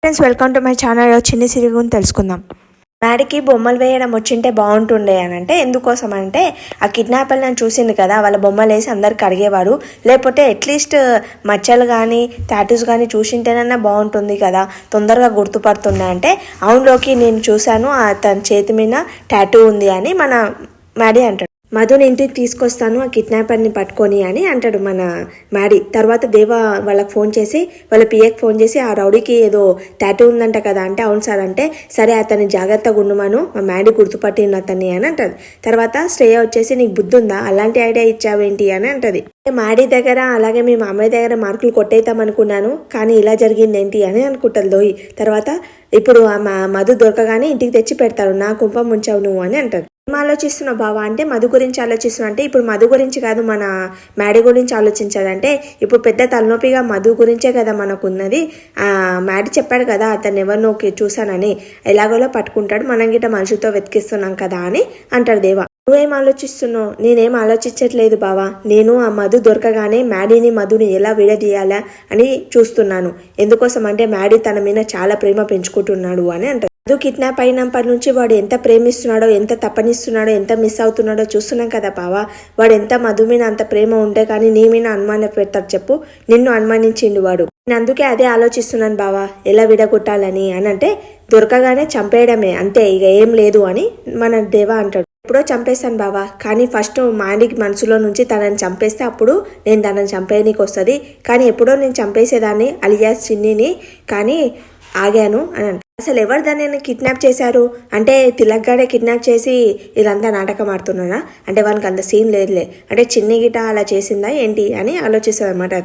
Friends, welcome to my channel. చిన్ని సిరి గురించి తెలుసుకుందాం. మ్యాడీకి బొమ్మలు వేయడం వచ్చింటే బాగుంటుండే అని అంటే ఎందుకోసం అంటే ఆ కిడ్నాపర్లను చూసింది కదా, వాళ్ళ బొమ్మలు వేసి అందరికి అడిగేవాడు. లేకపోతే అట్లీస్ట్ మచ్చలు కానీ టాటూస్ కానీ చూసింటేనన్నా బాగుంటుంది కదా, తొందరగా గుర్తుపడుతుండే. అంటే అవునులోకి నేను చూశాను, తన చేతి మీద టాటూ ఉంది అని మన మ్యాడీ అంటాడు. మధుని ఇంటికి తీసుకొస్తాను ఆ కిడ్నాపర్ని పట్టుకొని అని అంటాడు మన మ్యాడీ. తర్వాత దేవ వాళ్ళకి ఫోన్ చేసి, వాళ్ళ పిఏకి ఫోన్ చేసి, ఆ రౌడీకి ఏదో టాటూ ఉందంట కదా అంటే అవును సార్ అంటే, సరే అతన్ని జాగ్రత్తగా ఉండమను, మా మ్యాడీ గుర్తుపట్టిన అతన్ని అని అంటది. తర్వాత శ్రేయ వచ్చేసి, నీకు బుద్ధి ఉందా, అలాంటి ఐడియా ఇచ్చావేంటి అని అంటది. మ్యాడీ దగ్గర అలాగే మీ మామయ్య దగ్గర మార్కులు కొట్టేద్దాం అనుకున్నాను, కానీ ఇలా జరిగింది ఏంటి అని అనుకుంటుంది లోయి. తర్వాత ఇప్పుడు ఆ మధు దొరకగానే ఇంటికి తెచ్చి పెడతాడు, నా కుంపం ముంచావు నువ్వు అని అంటారు. ఏం ఆలోచిస్తున్నావు బావా అంటే, మధు గురించి ఆలోచిస్తున్నావు అంటే, ఇప్పుడు మధు గురించి కాదు మన మ్యాడీ గురించి ఆలోచించాలంటే, ఇప్పుడు పెద్ద తలనొప్పిగా మధు గురించే కదా మనకున్నది. మ్యాడీ చెప్పాడు కదా అతను ఎవరినో చూశానని, ఎలాగోలో పట్టుకుంటాడు, మనం గిట్ట మనుషులతో వెతికిస్తున్నాం కదా అని అంటాడు దేవా. నువ్వేం ఆలోచిస్తున్నావు? నేనేం ఆలోచించట్లేదు బావా, నేను ఆ మధు దొరకగానే మ్యాడీని మధుని ఎలా విడదీయాలా అని చూస్తున్నాను. ఎందుకోసం అంటే మ్యాడీ తన మీద చాలా ప్రేమ పెంచుకుంటున్నాడు అని అంటారు. మధు కిడ్నాప్ అయినప్పటి నుంచి వాడు ఎంత ప్రేమిస్తున్నాడో, ఎంత తపనిస్తున్నాడో, ఎంత మిస్ అవుతున్నాడో చూస్తున్నాం కదా బావా. వాడు ఎంత మధు మీద అంత ప్రేమ ఉంటే కానీ నీ మీద అనుమానం పెడతాడు చెప్పు, నిన్ను అనుమానించిండు వాడు. నేను అందుకే అదే ఆలోచిస్తున్నాను బావా, ఎలా విడగొట్టాలని అని అంటే, దొరకగానే చంపేయడమే అంతే, ఇక ఏం లేదు అని మన దేవా అంటాడు. ఎప్పుడో చంపేస్తాను బావా, కానీ ఫస్ట్ మ్యాడీకి మనసులో నుంచి తనని చంపేస్తే అప్పుడు నేను తనని చంపేయనీకి వస్తుంది. కానీ ఎప్పుడో నేను చంపేసేదాన్ని అలియాస్ చిన్నిని, కానీ ఆగాను అని అంట. అసలు ఎవరు దాన్ని కిడ్నాప్ చేశారు అంటే, తిలక్గాడే కిడ్నాప్ చేసి ఇదంతా నాటకం ఆడుతున్నానా అంటే, వానికి అంత సీన్ లేదులే అంటే, చిన్ని గిట అలా చేసిందా ఏంటి అని ఆలోచిస్తుంది అనమాట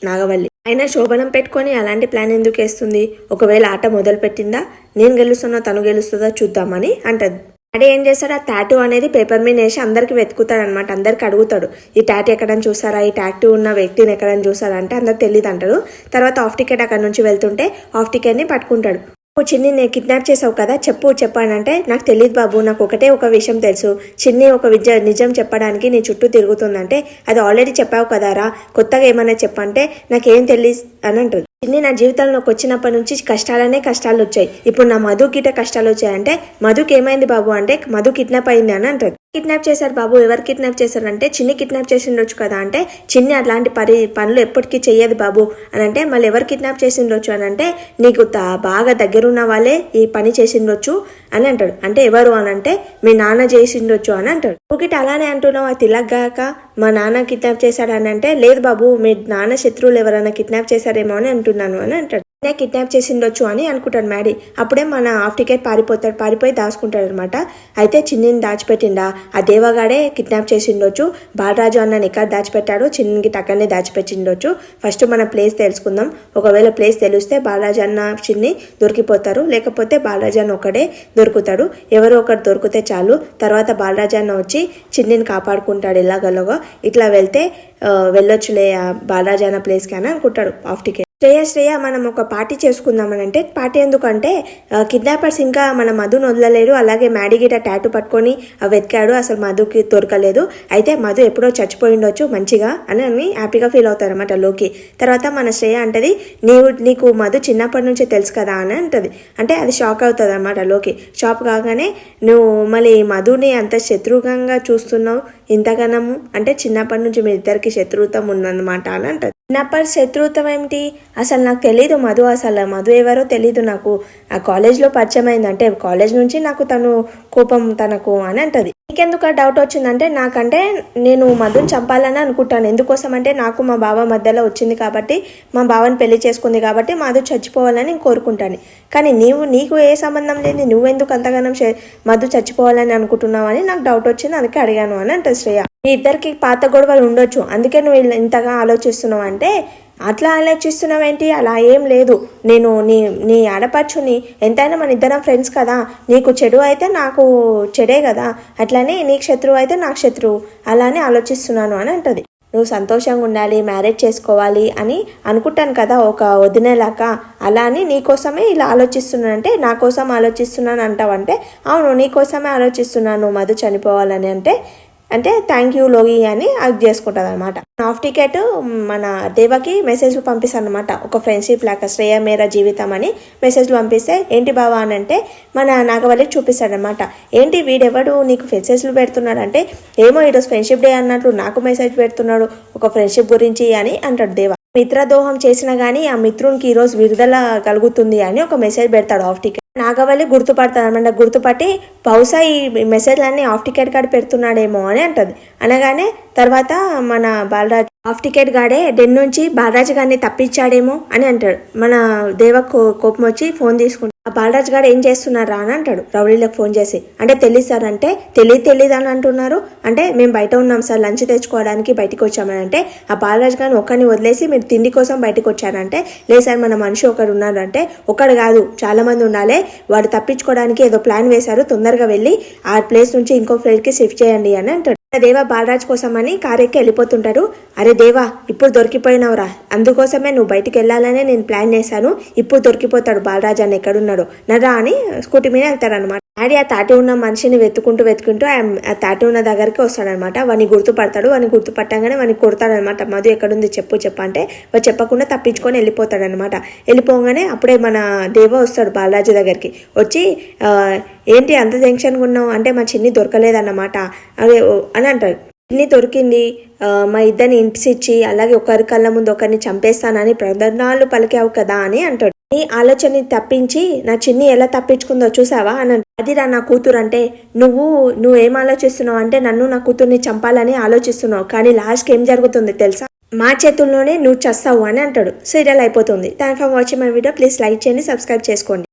నాగవల్లి. అయినా శోభనం పెట్టుకొని అలాంటి ప్లాన్ ఎందుకు వేస్తుంది? ఒకవేళ ఆట మొదలు పెట్టిందా, నేను గెలుస్తున్నా తను గెలుస్తుందా చూద్దామని అంటది. డాడీ ఏం చేస్తాడు, ఆ టాటూ అనేది పేపర్ మీద వేసి అందరికి వెతుకుతాడు అనమాట. అందరికి అడుగుతాడు, ఈ టాటూ ఎక్కడని చూసారా, ఈ టాటూ ఉన్న వ్యక్తిని ఎక్కడని చూసారా అంటే అందరు తెలియదు అంటాడు. తర్వాత హాఫ్ టికెట్ అక్కడ నుంచి వెళ్తుంటే హాఫ్ టికెట్ని పట్టుకుంటాడు. చిన్ని నేను కిడ్నాప్ చేసావు కదా, చెప్పానంటే, నాకు తెలియదు బాబు, నాకు ఒకటే ఒక విషయం తెలుసు, చిన్ని ఒక నిజం చెప్పడానికి నీ చుట్టూ తిరుగుతుందంటే అది ఆల్రెడీ చెప్పావు కదారా, కొత్తగా ఏమైనా చెప్పంటే నాకేం తెలియదు అని అంటుంది. చిన్ని నా జీవితంలోకి వచ్చినప్పటి నుంచి కష్టాలనే కష్టాలు వచ్చాయి, ఇప్పుడు నా మధు గిట కష్టాలు వచ్చాయంటే, మధుకి ఏమైంది బాబు అంటే, మధు కిడ్నాప్ అయింది అని అంటారు. కిడ్నాప్ చేశారు బాబు, ఎవరు కిడ్నాప్ చేశారంటే, చిన్ని కిడ్నాప్ చేసిండొచ్చు కదా అంటే, చిన్ని అట్లాంటి పనులు ఎప్పటికీ చెయ్యదు బాబు అని అంటే, మళ్ళీ ఎవరు కిడ్నాప్ చేసిండొచ్చు అని అంటే, నీకు బాగా దగ్గరున్న వాళ్ళే ఈ పని చేసిండొచ్చు అని అంటాడు. అంటే ఎవరు అని అంటే, మీ నాన్న చేసిండొచ్చు అని అంటాడు. ఒకటి అలానే అంటున్నావు, ఆ తిలగ్గాక మా నాన్న కిడ్నాప్ చేశాడు అని అంటే, లేదు బాబు మీ నాన్న శత్రువులు ఎవరైనా కిడ్నాప్ చేశారేమో అని అంటున్నాను అని అంటాడు. కిడ్నాప్ చేసిండొచ్చు అని అనుకుంటాడు మ్యాడీ. అప్పుడే మన హాఫ్ టికెట్ పారిపోయి దాచుకుంటాడు అనమాట. అయితే చిన్నిని దాచిపెట్టిండా, ఆ దేవగాడే కిడ్నాప్ చేసిండొచ్చు, బాలరాజు అన్నని ఎక్కడ దాచిపెట్టాడు, చిన్నికి టక్కనే దాచిపెట్టిండొచ్చు. ఫస్ట్ మన ప్లేస్ తెలుసుకుందాం. ఒకవేళ ప్లేస్ తెలిస్తే బాలరాజు అన్న చిన్ని దొరికిపోతారు, లేకపోతే బాలరాజు అన్న ఒకడే దొరుకుతాడు. ఎవరో ఒకటి దొరికితే చాలు, తర్వాత బాలరాజు అన్న వచ్చి చిన్నిని కాపాడుకుంటాడు. ఎలాగలోగా ఇట్లా వెళ్తే వెళ్ళొచ్చులే బాలరాజు అన్న ప్లేస్కి అని అనుకుంటాడు హాఫ్ టికెట్. శ్రేయ మనం ఒక పార్టీ చేసుకుందామని అంటే, పార్టీ ఎందుకంటే కిడ్నాపర్స్ ఇంకా మన మధుని వదలలేరు, అలాగే మ్యాడీ గిట టాటూ పట్టుకొని వెతికాడు, అసలు మధుకి దొరకలేదు, అయితే మధు ఎప్పుడో చచ్చిపోయిండొచ్చు మంచిగా అని హ్యాపీగా ఫీల్ అవుతారు అనమాట లోకి. తర్వాత మన శ్రేయ అంటది, నీకు మధు చిన్నప్పటి నుంచే తెలుసు కదా అని అంటది. అంటే అది షాక్ అవుతుంది అనమాట లోకి. షాక్ కాగానే, నువ్వు మళ్ళీ మధుని అంత శత్రుఘ్నంగా చూస్తున్నావు ఇంతగానము అంటే, చిన్నప్పటి నుంచి మీ ఇద్దరికి శత్రుత్వం ఉందన్నమాట అని అంటది. చిన్నప్పటి శత్రుత్వం ఏమిటి, అసలు నాకు తెలీదు మధు, అసలు మధు ఎవరో తెలీదు నాకు, ఆ కాలేజ్లో పరిచయం అయిందంటే కాలేజ్ నుంచి నాకు తను కోపం తనకు అని అంటది. నీకెందుకు ఆ డౌట్ వచ్చిందంటే, నాకంటే నేను మధుని చంపాలని అనుకుంటాను, ఎందుకోసం అంటే నాకు మా బావ మధ్యలో వచ్చింది కాబట్టి, మా బావని పెళ్లి చేసుకుంది కాబట్టి మధు చచ్చిపోవాలని నేను కోరుకుంటాను. కానీ నీకు ఏ సంబంధం లేదు, నువ్వెందుకు అంతగానం మధు చచ్చిపోవాలని అనుకుంటున్నావు అని నాకు డౌట్ వచ్చింది, అందుకే అడిగాను అని అంటది శ్రేయ. మీ ఇద్దరికి పాత గొడవలు ఉండొచ్చు, అందుకే నువ్వు ఇంతగా ఆలోచిస్తున్నావు అంటే, అట్లా ఆలోచిస్తున్నావేంటి, అలా ఏం లేదు, నేను నీ ఆడపడుచుని, ఎంతైనా మన ఇద్దరం ఫ్రెండ్స్ కదా, నీకు చెడు అయితే నాకు చెడే కదా, అట్లానే నీకు శత్రువు అయితే నాకు శత్రువు, అలానే ఆలోచిస్తున్నాను అని అంటది. నువ్వు సంతోషంగా ఉండాలి, మ్యారేజ్ చేసుకోవాలి అని అనుకుంటాను కదా ఒక వదినేలాక, అలా అని నీకోసమే ఇలా ఆలోచిస్తున్నాను అంటే, నా కోసం ఆలోచిస్తున్నాను అంటావంటే, అవును నీకోసమే ఆలోచిస్తున్నాను మధు చనిపోవాలని అంటే, అంటే థ్యాంక్ యూ లోగి అని అది చేసుకుంటుంది అనమాట. హాఫ్ టికెట్ మన దేవకి మెసేజ్లు పంపిస్తాను అనమాట. ఒక ఫ్రెండ్షిప్ లాగా శ్రేయ మేరా జీవితం అని మెసేజ్లు పంపిస్తే ఏంటి బావా అని అంటే మన నాగవల్లికి చూపిస్తాడనమాట. ఏంటి వీడెవడు నీకు మెసేజ్లు పెడుతున్నాడంటే ఏమో ఈరోజు ఫ్రెండ్షిప్ డే అన్నట్లు నాకు మెసేజ్ పెడుతున్నాడు ఒక ఫ్రెండ్షిప్ గురించి అని అంటాడు దేవ. మిత్రదోహం చేసినా కానీ ఆ మిత్రునికి ఈరోజు విడుదల కలుగుతుంది అని ఒక మెసేజ్ పెడతాడు హాఫ్ టికెట్. నాగవల్లి గుర్తుపడతాడు అనమాట. గుర్తుపట్టి బహుశా ఈ మెసేజ్లన్నీ హాఫ్ టికెట్ గాడు పెడుతున్నాడేమో అని అంటది. అనగానే తర్వాత మన బాలరాజ్ హాఫ్ టికెట్ గాడే డెన్ నుంచి బాలరాజ్ గారిని తప్పించాడేమో అని అంటాడు. మన దేవ కోపం వచ్చి ఫోన్ తీసుకుంటాడు. ఆ బాలరాజ్ గారు ఏం చేస్తున్నారా అని అంటాడు రౌడీలకు ఫోన్ చేసి. అంటే తెలియదు సార్ అంటే తెలీదు అని అంటున్నారు. అంటే మేము బయట ఉన్నాం సార్ లంచ్ తెచ్చుకోవడానికి బయటకు వచ్చామని అంటే ఆ బాలరాజ్ గారిని ఒక్కడిని వదిలేసి మీరు తిండి కోసం బయటకు వచ్చారంటే లేదు సార్ మన మనిషి ఒకడు ఉన్నారంటే ఒకడు కాదు చాలా మంది ఉండాలి, వాడు తప్పించుకోవడానికి ఏదో ప్లాన్ వేశారు, తొందరగా వెళ్ళి ఆ ప్లేస్ నుంచి ఇంకో ప్లేస్కి షిఫ్ట్ చేయండి అని అంటాడు. దేవ బాలరాజ్ కోసం అని కారెక్కి వెళ్ళిపోతుంటారు. అరే దేవా ఇప్పుడు దొరికిపోయినవురా, అందుకోసమే నువ్వు బయటికి వెళ్ళాలనే నేను ప్లాన్ చేశాను, ఇప్పుడు దొరికిపోతాడు బాలరాజ్ అని ఎక్కడున్నాడు నరా అని స్కూటీ మీద వెళ్తారనమాట. డాడీ ఆ తాటి ఉన్న మనిషిని వెతుకుంటూ ఆ తాటి ఉన్న దగ్గరికి వస్తాడనమాట. వాడిని గుర్తుపడతాడు. వాడిని గుర్తుపట్టగానే వాడిని కొడతాడనమాట. మధు ఎక్కడుంది చెప్పు అంటే వాడు చెప్పకుండా తప్పించుకొని వెళ్ళిపోతాడనమాట. వెళ్ళిపోగానే అప్పుడే మన దేవ వస్తాడు బాలరాజు దగ్గరికి. వచ్చి ఏంటి అంత టెన్షన్గా ఉన్నావు అంటే మా చిన్ని దొరకలేదన్నమాట అదే అని అంటాడు. చిన్ని దొరికింది, మా ఇద్దరిని ఇంటిసిచ్చి అలాగే ఒకరి కళ్ళ ముందు ఒకరిని చంపేస్తానని ప్రదర్శనలు పలికావు కదా అని అంటాడు. నీ ఆలోచనని తప్పించి నా చిన్ని ఎలా తప్పించుకుందో చూసావా అని. అదిరా నా కూతురు అంటే నువ్వేం ఆలోచిస్తున్నావు అంటే నన్ను నా కూతుర్ని చంపాలని ఆలోచిస్తున్నావు, కానీ లాస్ట్కి ఏం జరుగుతుంది తెలుసా, మా చేతుల్లోనే నువ్వు చస్తావు అని అంటాడు. సీరియల్ అయిపోతుంది. Thank for watching my video. Please like చేయండి, సబ్స్క్రైబ్ చేసుకోండి.